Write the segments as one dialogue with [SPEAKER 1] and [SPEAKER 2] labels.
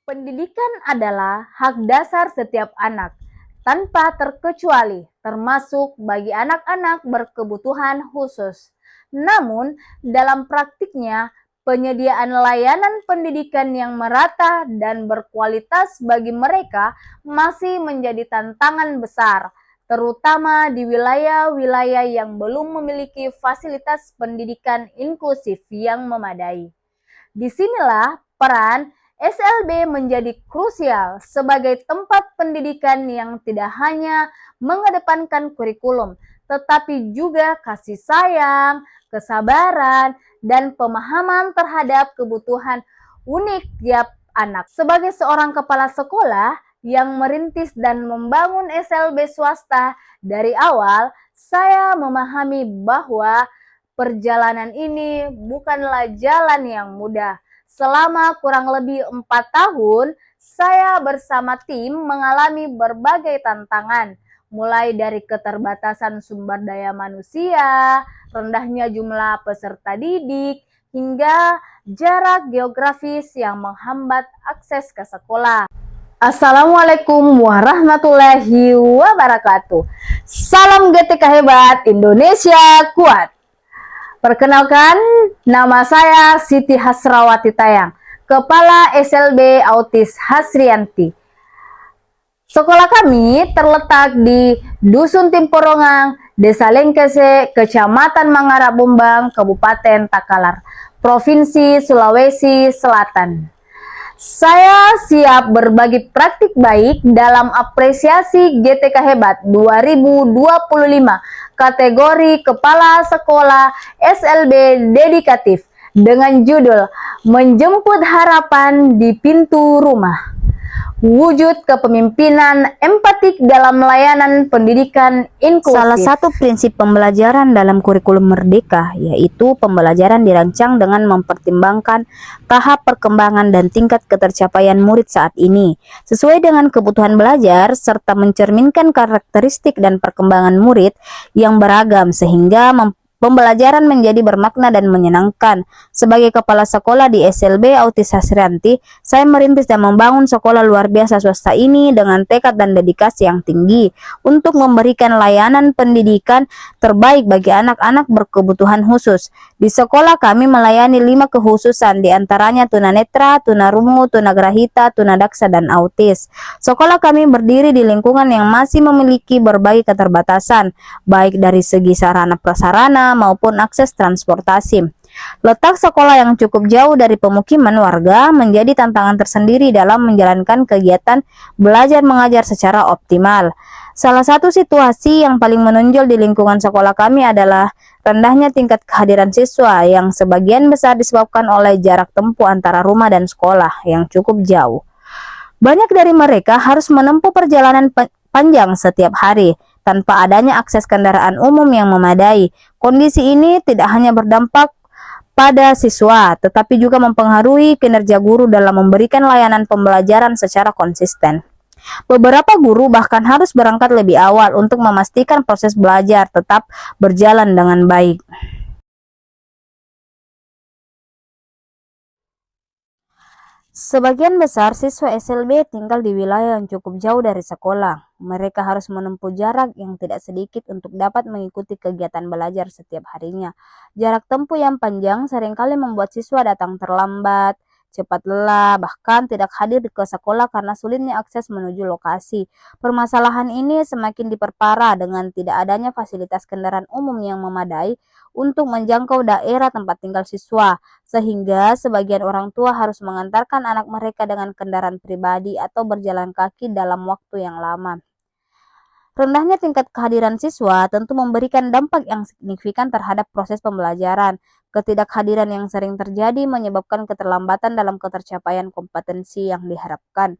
[SPEAKER 1] Pendidikan adalah hak dasar setiap anak, tanpa terkecuali, termasuk bagi anak-anak berkebutuhan khusus. Namun, dalam praktiknya, penyediaan layanan pendidikan yang merata dan berkualitas bagi mereka masih menjadi tantangan besar, terutama di wilayah-wilayah yang belum memiliki fasilitas pendidikan inklusif yang memadai. Disinilah peran SLB menjadi krusial sebagai tempat pendidikan yang tidak hanya mengedepankan kurikulum, tetapi juga kasih sayang, kesabaran, dan pemahaman terhadap kebutuhan unik tiap anak. Sebagai seorang kepala sekolah yang merintis dan membangun SLB swasta dari awal, saya memahami bahwa perjalanan ini bukanlah jalan yang mudah. Selama kurang lebih 4 tahun, saya bersama tim mengalami berbagai tantangan, mulai dari keterbatasan sumber daya manusia, rendahnya jumlah peserta didik, hingga jarak geografis yang menghambat akses ke sekolah. Assalamualaikum warahmatullahi wabarakatuh. Salam GTK hebat, Indonesia kuat. Perkenalkan, nama saya Siti Hasrawati Tayang, Kepala SLB Autis Hasrianti. Sekolah kami terletak di Dusun Timporongang, Desa Lengkese, Kecamatan Mangara Bombang, Kabupaten Takalar, Provinsi Sulawesi Selatan. Saya siap berbagi praktik baik dalam apresiasi GTK Hebat 2025 kategori Kepala Sekolah SLB Dedikatif dengan judul Menjemput Harapan di Pintu Rumah. Wujud kepemimpinan empatik dalam layanan pendidikan inklusif.
[SPEAKER 2] Salah satu prinsip pembelajaran dalam kurikulum Merdeka yaitu pembelajaran dirancang dengan mempertimbangkan tahap perkembangan dan tingkat ketercapaian murid saat ini, sesuai dengan kebutuhan belajar serta mencerminkan karakteristik dan perkembangan murid yang beragam sehingga pembelajaran menjadi bermakna dan menyenangkan. Sebagai kepala sekolah di SLB Autis Hasrianti, saya merintis dan membangun sekolah luar biasa swasta ini dengan tekad dan dedikasi yang tinggi untuk memberikan layanan pendidikan terbaik bagi anak-anak berkebutuhan khusus. Di sekolah kami melayani 5 kekhususan, diantaranya tunanetra, tunarungu, tunagrahita, tunadaksa, dan autis. Sekolah kami berdiri di lingkungan yang masih memiliki berbagai keterbatasan, baik dari segi sarana prasarana maupun akses transportasi. Letak sekolah yang cukup jauh dari pemukiman warga menjadi tantangan tersendiri dalam menjalankan kegiatan belajar mengajar secara optimal. Salah satu situasi yang paling menonjol di lingkungan sekolah kami adalah rendahnya tingkat kehadiran siswa yang sebagian besar disebabkan oleh jarak tempuh antara rumah dan sekolah yang cukup jauh. Banyak dari mereka harus menempuh perjalanan panjang setiap hari tanpa adanya akses kendaraan umum yang memadai. Kondisi ini tidak hanya berdampak pada siswa, tetapi juga mempengaruhi kinerja guru dalam memberikan layanan pembelajaran secara konsisten. Beberapa guru bahkan harus berangkat lebih awal untuk memastikan proses belajar tetap berjalan dengan baik. Sebagian besar siswa SLB tinggal di wilayah yang cukup jauh dari sekolah. Mereka harus menempuh jarak yang tidak sedikit untuk dapat mengikuti kegiatan belajar setiap harinya. Jarak tempuh yang panjang seringkali membuat siswa datang terlambat, cepat lelah, bahkan tidak hadir ke sekolah karena sulitnya akses menuju lokasi. Permasalahan ini semakin diperparah dengan tidak adanya fasilitas kendaraan umum yang memadai untuk menjangkau daerah tempat tinggal siswa, sehingga sebagian orang tua harus mengantarkan anak mereka dengan kendaraan pribadi atau berjalan kaki dalam waktu yang lama. Rendahnya tingkat kehadiran siswa tentu memberikan dampak yang signifikan terhadap proses pembelajaran. Ketidakhadiran yang sering terjadi menyebabkan keterlambatan dalam ketercapaian kompetensi yang diharapkan,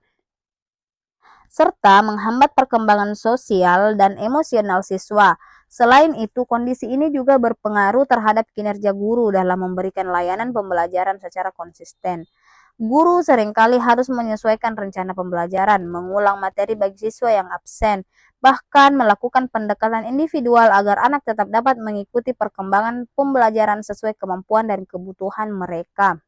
[SPEAKER 2] serta menghambat perkembangan sosial dan emosional siswa. Selain itu, kondisi ini juga berpengaruh terhadap kinerja guru dalam memberikan layanan pembelajaran secara konsisten. Guru seringkali harus menyesuaikan rencana pembelajaran, mengulang materi bagi siswa yang absen, bahkan melakukan pendekatan individual agar anak tetap dapat mengikuti perkembangan pembelajaran sesuai kemampuan dan kebutuhan mereka.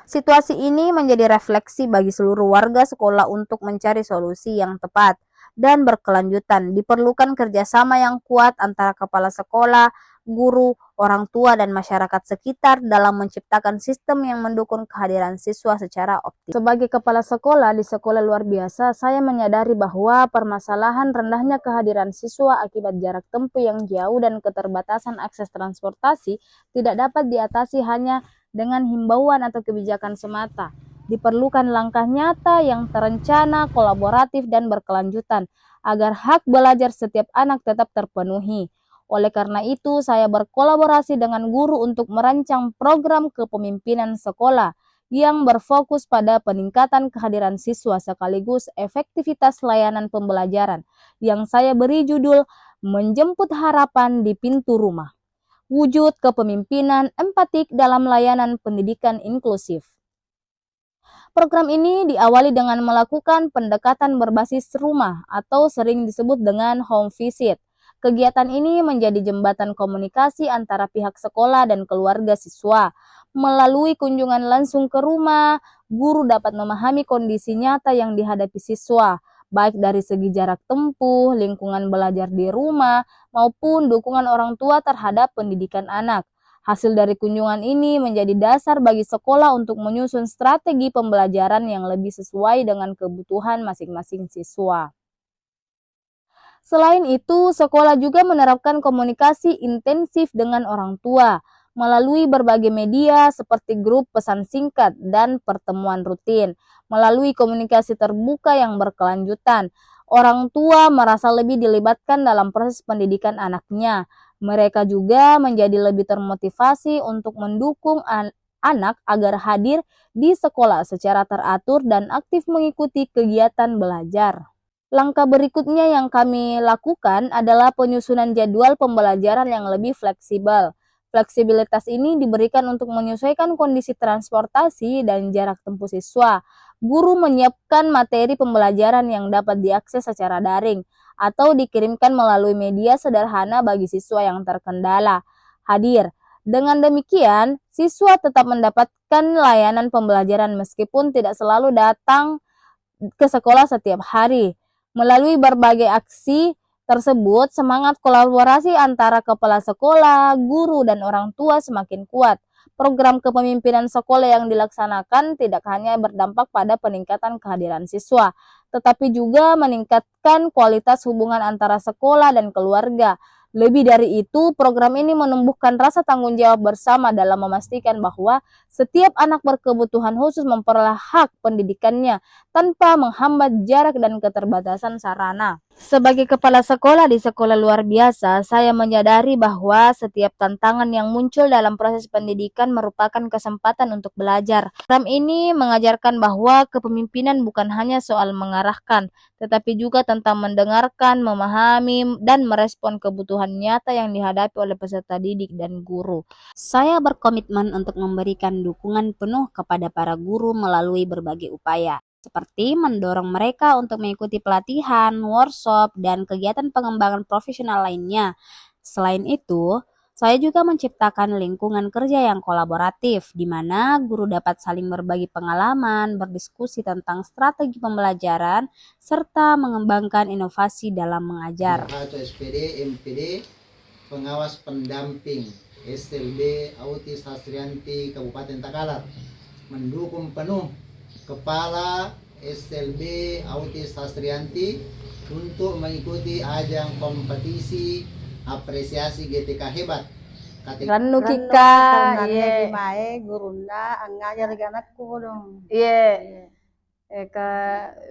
[SPEAKER 2] Situasi ini menjadi refleksi bagi seluruh warga sekolah untuk mencari solusi yang tepat dan berkelanjutan. Diperlukan kerjasama yang kuat antara kepala sekolah, guru, orang tua, dan masyarakat sekitar dalam menciptakan sistem yang mendukung kehadiran siswa secara optimal.
[SPEAKER 1] Sebagai kepala sekolah di sekolah luar biasa, saya menyadari bahwa permasalahan rendahnya kehadiran siswa akibat jarak tempuh yang jauh dan keterbatasan akses transportasi tidak dapat diatasi hanya dengan himbauan atau kebijakan semata. Diperlukan langkah nyata yang terencana, kolaboratif, dan berkelanjutan agar hak belajar setiap anak tetap terpenuhi. Oleh karena itu, saya berkolaborasi dengan guru untuk merancang program kepemimpinan sekolah yang berfokus pada peningkatan kehadiran siswa sekaligus efektivitas layanan pembelajaran yang saya beri judul Menjemput Harapan di Pintu Rumah. Wujud kepemimpinan empatik dalam layanan pendidikan inklusif. Program ini diawali dengan melakukan pendekatan berbasis rumah atau sering disebut dengan home visit. Kegiatan ini menjadi jembatan komunikasi antara pihak sekolah dan keluarga siswa. Melalui kunjungan langsung ke rumah, guru dapat memahami kondisi nyata yang dihadapi siswa, baik dari segi jarak tempuh, lingkungan belajar di rumah, maupun dukungan orang tua terhadap pendidikan anak. Hasil dari kunjungan ini menjadi dasar bagi sekolah untuk menyusun strategi pembelajaran yang lebih sesuai dengan kebutuhan masing-masing siswa. Selain itu, sekolah juga menerapkan komunikasi intensif dengan orang tua melalui berbagai media seperti grup pesan singkat dan pertemuan rutin. Melalui komunikasi terbuka yang berkelanjutan, orang tua merasa lebih dilibatkan dalam proses pendidikan anaknya. Mereka juga menjadi lebih termotivasi untuk mendukung anak agar hadir di sekolah secara teratur dan aktif mengikuti kegiatan belajar. Langkah berikutnya yang kami lakukan adalah penyusunan jadwal pembelajaran yang lebih fleksibel. Fleksibilitas ini diberikan untuk menyesuaikan kondisi transportasi dan jarak tempuh siswa. Guru menyiapkan materi pembelajaran yang dapat diakses secara daring atau dikirimkan melalui media sederhana bagi siswa yang terkendala hadir. Dengan demikian, siswa tetap mendapatkan layanan pembelajaran meskipun tidak selalu datang ke sekolah setiap hari. Melalui berbagai aksi tersebut, semangat kolaborasi antara kepala sekolah, guru, dan orang tua semakin kuat. Program kepemimpinan sekolah yang dilaksanakan tidak hanya berdampak pada peningkatan kehadiran siswa, tetapi juga meningkatkan kualitas hubungan antara sekolah dan keluarga. Lebih dari itu, program ini menumbuhkan rasa tanggung jawab bersama dalam memastikan bahwa setiap anak berkebutuhan khusus memperoleh hak pendidikannya tanpa menghambat jarak dan keterbatasan sarana. Sebagai kepala sekolah di sekolah luar biasa, saya menyadari bahwa setiap tantangan yang muncul dalam proses pendidikan merupakan kesempatan untuk belajar. Program ini mengajarkan bahwa kepemimpinan bukan hanya soal mengarahkan, tetapi juga tentang mendengarkan, memahami, dan merespon kebutuhan nyata yang dihadapi oleh peserta didik dan guru. Saya berkomitmen untuk memberikan dukungan penuh kepada para guru melalui berbagai upaya, seperti mendorong mereka untuk mengikuti pelatihan, workshop, dan kegiatan pengembangan profesional lainnya. Selain itu, saya juga menciptakan lingkungan kerja yang kolaboratif, di mana guru dapat saling berbagi pengalaman, berdiskusi tentang strategi pembelajaran, serta mengembangkan inovasi dalam mengajar.
[SPEAKER 3] SPD, MPD, pengawas pendamping SLB Autis Hasrianti Kabupaten Takalar, mendukung penuh Kepala SLB Autis Hasrianti untuk mengikuti ajang kompetisi apresiasi GTK hebat.
[SPEAKER 1] Rannu Kika,
[SPEAKER 4] ye mae gurunda ngajar anakku dong.
[SPEAKER 1] ye ke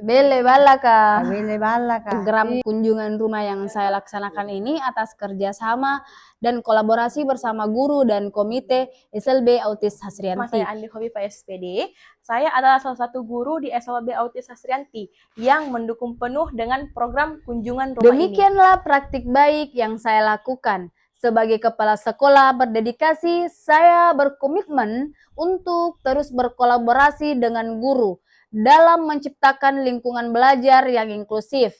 [SPEAKER 1] bele bala ka
[SPEAKER 4] Kabele bala ka.
[SPEAKER 1] program kunjungan rumah yang saya laksanakan ini atas kerjasama dan kolaborasi bersama guru dan komite SLB Autis
[SPEAKER 5] Nama
[SPEAKER 1] Hasrianti.
[SPEAKER 5] saya Andi Hovifa SPD. Saya adalah salah satu guru di SLB Autis Hasrianti yang mendukung penuh dengan program kunjungan rumah ini.
[SPEAKER 1] Demikianlah praktik baik yang saya lakukan. Sebagai kepala sekolah berdedikasi, saya berkomitmen untuk terus berkolaborasi dengan guru dalam menciptakan lingkungan belajar yang inklusif,